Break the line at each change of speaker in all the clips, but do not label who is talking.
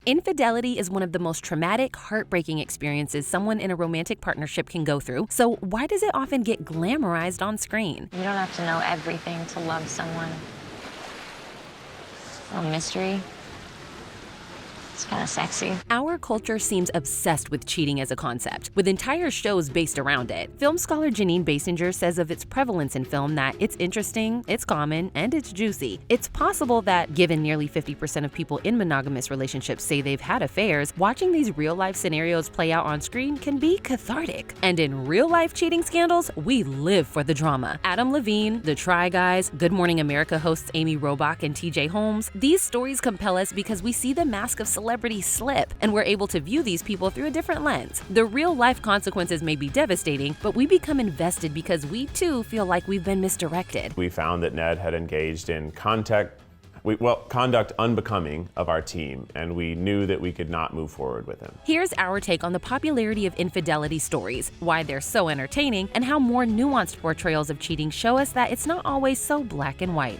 Infidelity is one of the most traumatic, heartbreaking experiences someone in a romantic partnership can go through. So why does it often get glamorized on screen?
You don't have to know everything to love someone. A mystery. It's kind of sexy.
Our culture seems obsessed with cheating as a concept, with entire shows based around it. Film scholar Janine Basinger says of its prevalence in film that it's interesting, it's common, and it's juicy. It's possible that, given nearly 50% of people in monogamous relationships say they've had affairs, watching these real-life scenarios play out on screen can be cathartic. And in real-life cheating scandals, we live for the drama. Adam Levine, The Try Guys, Good Morning America hosts Amy Robach and TJ Holmes, these stories compel us because we see the mask of celebrity slip, and we're able to view these people through a different lens. The real-life consequences may be devastating, but we become invested because we too feel like we've been misdirected.
We found that Ned had engaged in conduct unbecoming of our team, and we knew that we could not move forward with him.
Here's our take on the popularity of infidelity stories, why they're so entertaining, and how more nuanced portrayals of cheating show us that it's not always so black and white.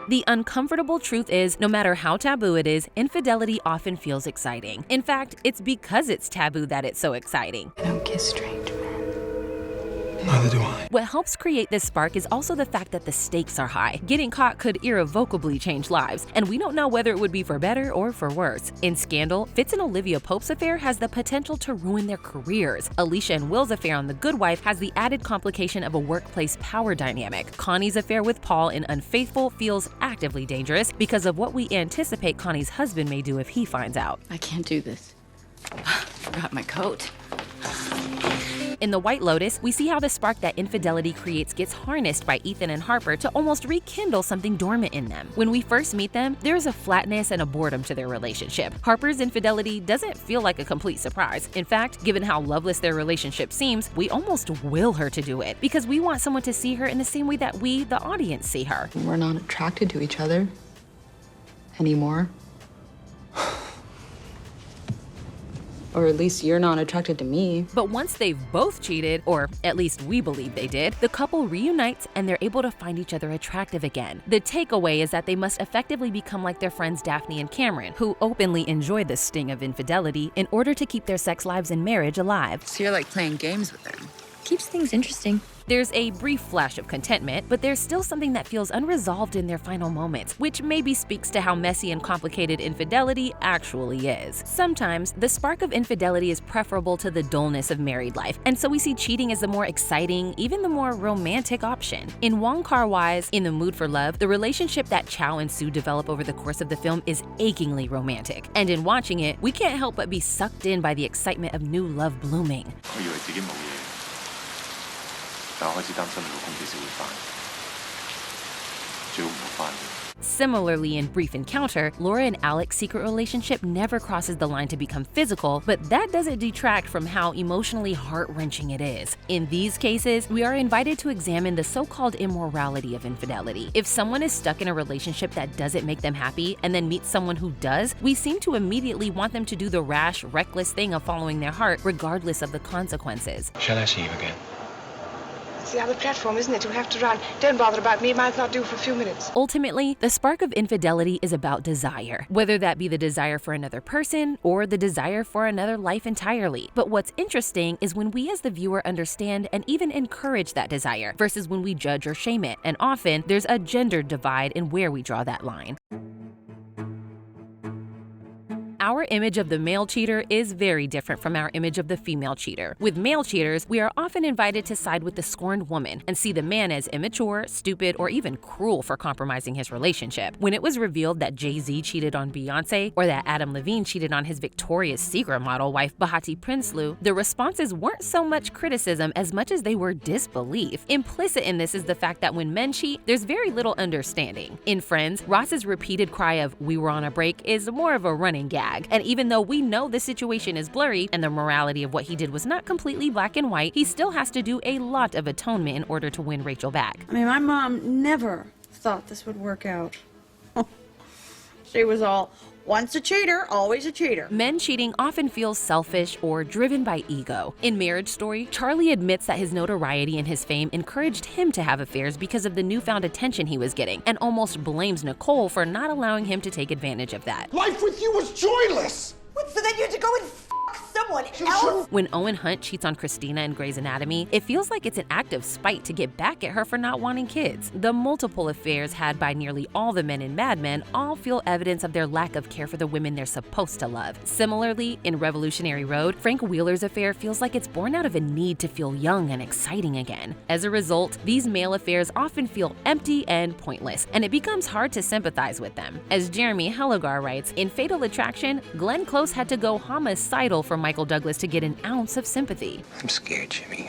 The uncomfortable truth is, no matter how taboo it is, infidelity often feels exciting. In fact, it's because it's taboo that it's so exciting.
I don't kiss strange men.
Neither do I.
What helps create this spark is also the fact that the stakes are high. Getting caught could irrevocably change lives, and we don't know whether it would be for better or for worse. In Scandal, Fitz and Olivia Pope's affair has the potential to ruin their careers. Alicia and Will's affair on The Good Wife has the added complication of a workplace power dynamic. Connie's affair with Paul in Unfaithful feels actively dangerous because of what we anticipate Connie's husband may do if he finds out.
I can't do this. Forgot my coat.
In The White Lotus, we see how the spark that infidelity creates gets harnessed by Ethan and Harper to almost rekindle something dormant in them. When we first meet them, there is a flatness and a boredom to their relationship. Harper's infidelity doesn't feel like a complete surprise. In fact, given how loveless their relationship seems, we almost will her to do it because we want someone to see her in the same way that we, the audience, see her.
We're not attracted to each other anymore. Or at least you're not attracted to me.
But once they've both cheated, or at least we believe they did, the couple reunites and they're able to find each other attractive again. The takeaway is that they must effectively become like their friends Daphne and Cameron, who openly enjoy the sting of infidelity in order to keep their sex lives and marriage alive.
So you're like playing games with them.
Keeps things interesting.
There's a brief flash of contentment, but there's still something that feels unresolved in their final moments, which maybe speaks to how messy and complicated infidelity actually is. Sometimes, the spark of infidelity is preferable to the dullness of married life, and so we see cheating as the more exciting, even the more romantic option. In Wong Kar-wai's In the Mood for Love, the relationship that Chow and Sue develop over the course of the film is achingly romantic. And in watching it, we can't help but be sucked in by the excitement of new love blooming. Similarly, in Brief Encounter, Laura and Alec's secret relationship never crosses the line to become physical, but that doesn't detract from how emotionally heart-wrenching it is. In these cases, we are invited to examine the so-called immorality of infidelity. If someone is stuck in a relationship that doesn't make them happy and then meets someone who does, we seem to immediately want them to do the rash, reckless thing of following their heart, regardless of the consequences.
Shall I see you again?
It's the other platform, isn't it? You have to run. Don't bother about me. Mine's not due for a few minutes.
Ultimately, the spark of infidelity is about desire, whether that be the desire for another person or the desire for another life entirely. But what's interesting is when we as the viewer understand and even encourage that desire versus when we judge or shame it. And often, there's a gender divide in where we draw that line. Our image of the male cheater is very different from our image of the female cheater. With male cheaters, we are often invited to side with the scorned woman and see the man as immature, stupid, or even cruel for compromising his relationship. When it was revealed that Jay-Z cheated on Beyonce or that Adam Levine cheated on his Victoria's Secret model wife Bahati Prinsloo, the responses weren't so much criticism as much as they were disbelief. Implicit in this is the fact that when men cheat, there's very little understanding. In Friends, Ross's repeated cry of "we were on a break" is more of a running gag. And even though we know the situation is blurry and the morality of what he did was not completely black and white, he still has to do a lot of atonement in order to win Rachel back.
I mean, my mom never thought this would work out. She was all, Once a cheater, always a cheater.
Men cheating often feel selfish or driven by ego. In Marriage Story, Charlie admits that his notoriety and his fame encouraged him to have affairs because of the newfound attention he was getting, and almost blames Nicole for not allowing him to take advantage of that.
Life with you was joyless!
What, so then you had to go and someone else?
When Owen Hunt cheats on Christina in Grey's Anatomy, it feels like it's an act of spite to get back at her for not wanting kids. The multiple affairs had by nearly all the men in Mad Men all feel evidence of their lack of care for the women they're supposed to love. Similarly, in Revolutionary Road, Frank Wheeler's affair feels like it's born out of a need to feel young and exciting again. As a result, these male affairs often feel empty and pointless, and it becomes hard to sympathize with them. As Jeremy Hellegar writes, in Fatal Attraction, Glenn Close had to go homicidal for Michael Douglas to get an ounce of sympathy.
I'm scared, Jimmy.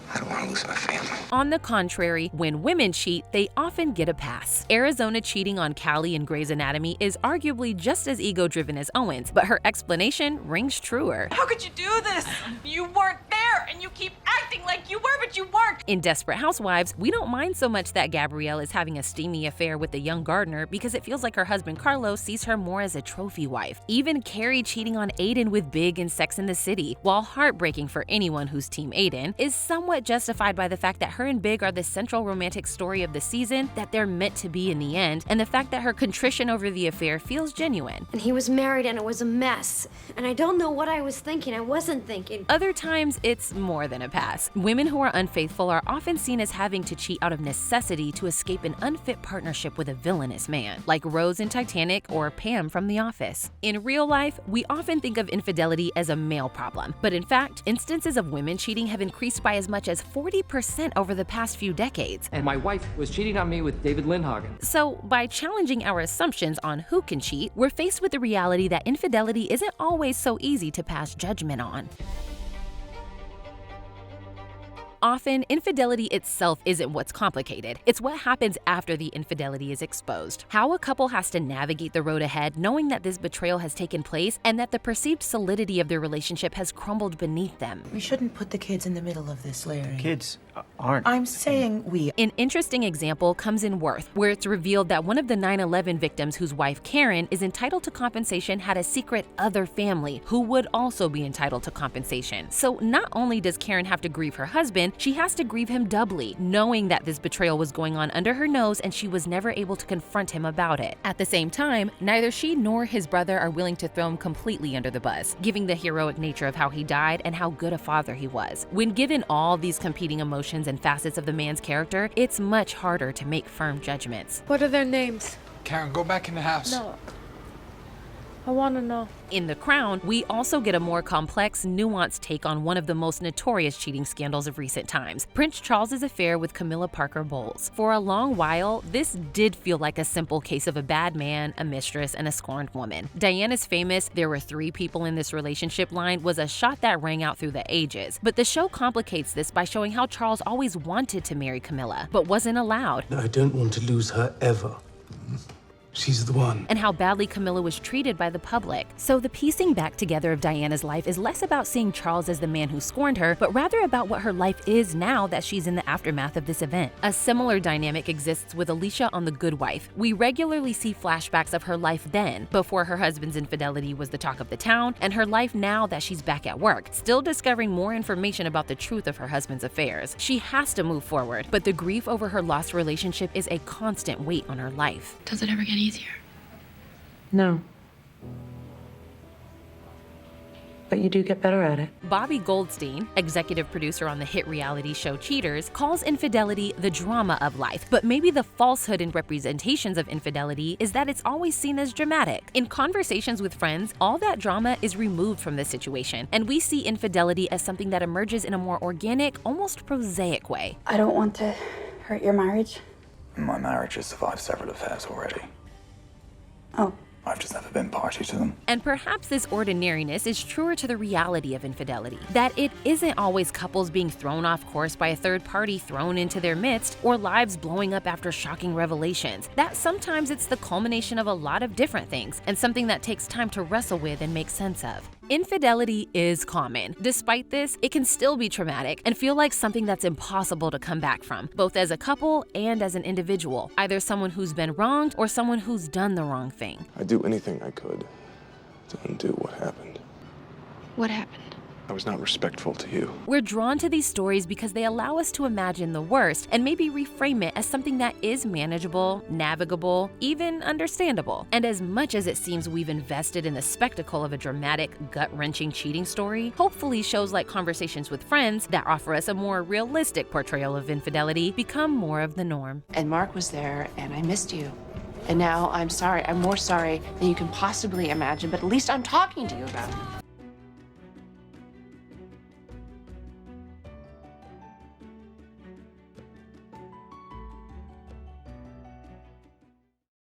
I don't want to lose my family.
On the contrary, when women cheat, they often get a pass. Arizona cheating on Callie in Grey's Anatomy is arguably just as ego-driven as Owen's, but her explanation rings truer.
How could you do this? You weren't there, and you keep acting like you were, but you weren't.
In Desperate Housewives, we don't mind so much that Gabrielle is having a steamy affair with the young gardener because it feels like her husband Carlos sees her more as a trophy wife. Even Carrie cheating on Aiden with Big in Sex and the City, while heartbreaking for anyone who's Team Aiden, is somewhat justified by the fact that her and Big are the central romantic story of the season, that they're meant to be in the end, and the fact that her contrition over the affair feels genuine.
And he was married and it was a mess. And I don't know what I was thinking. I wasn't thinking.
Other times, it's more than a pass. Women who are unfaithful are often seen as having to cheat out of necessity to escape an unfit partnership with a villainous man, like Rose in Titanic or Pam from The Office. In real life, we often think of infidelity as a male problem, but in fact, instances of women cheating have increased by as much as 40% over the past few decades.
And my wife was cheating on me with David Lindhagen.
So, by challenging our assumptions on who can cheat, we're faced with the reality that infidelity isn't always so easy to pass judgment on. Often, infidelity itself isn't what's complicated. It's what happens after the infidelity is exposed. How a couple has to navigate the road ahead knowing that this betrayal has taken place and that the perceived solidity of their relationship has crumbled beneath them.
We shouldn't put the kids in the middle of this, Larry.
Kids aren't.
I'm saying we.
An interesting example comes in Worth, where it's revealed that one of the 9/11 victims whose wife Karen is entitled to compensation had a secret other family who would also be entitled to compensation. So not only does Karen have to grieve her husband, she has to grieve him doubly, knowing that this betrayal was going on under her nose and she was never able to confront him about it. At the same time, neither she nor his brother are willing to throw him completely under the bus, giving the heroic nature of how he died and how good a father he was. When given all these competing emotions and facets of the man's character, it's much harder to make firm judgments.
What are their names?
Karen, go back in the house.
No. I want to know.
In The Crown, we also get a more complex, nuanced take on one of the most notorious cheating scandals of recent times, Prince Charles's affair with Camilla Parker Bowles. For a long while, this did feel like a simple case of a bad man, a mistress, and a scorned woman. Diana's famous "there were 3 people in this relationship" line was a shot that rang out through the ages. But the show complicates this by showing how Charles always wanted to marry Camilla, but wasn't allowed.
I don't want to lose her ever. She's the one.
And how badly Camilla was treated by the public. So the piecing back together of Diana's life is less about seeing Charles as the man who scorned her, but rather about what her life is now that she's in the aftermath of this event. A similar dynamic exists with Alicia on The Good Wife. We regularly see flashbacks of her life then, before her husband's infidelity was the talk of the town, and her life now that she's back at work, still discovering more information about the truth of her husband's affairs. She has to move forward, but the grief over her lost relationship is a constant weight on her life.
Does it ever get easier?
No. But you do get better at it.
Bobby Goldstein, executive producer on the hit reality show Cheaters, calls infidelity the drama of life, but maybe the falsehood in representations of infidelity is that it's always seen as dramatic. In conversations with friends, all that drama is removed from the situation, and we see infidelity as something that emerges in a more organic, almost prosaic way.
I don't want to hurt your marriage.
My marriage has survived several affairs already.
Oh.
I've just never been party to them.
And perhaps this ordinariness is truer to the reality of infidelity, that it isn't always couples being thrown off course by a third party thrown into their midst, or lives blowing up after shocking revelations. That sometimes it's the culmination of a lot of different things, and something that takes time to wrestle with and make sense of. Infidelity is common. Despite this, it can still be traumatic and feel like something that's impossible to come back from, both as a couple and as an individual, either someone who's been wronged or someone who's done the wrong thing.
I'd do anything I could to undo what happened.
What happened?
I was not respectful to you.
We're drawn to these stories because they allow us to imagine the worst and maybe reframe it as something that is manageable, navigable, even understandable. And as much as it seems we've invested in the spectacle of a dramatic, gut-wrenching cheating story, hopefully shows like Conversations with Friends that offer us a more realistic portrayal of infidelity become more of the norm.
And Mark was there, and I missed you. And now I'm sorry. I'm more sorry than you can possibly imagine, but at least I'm talking to you about it.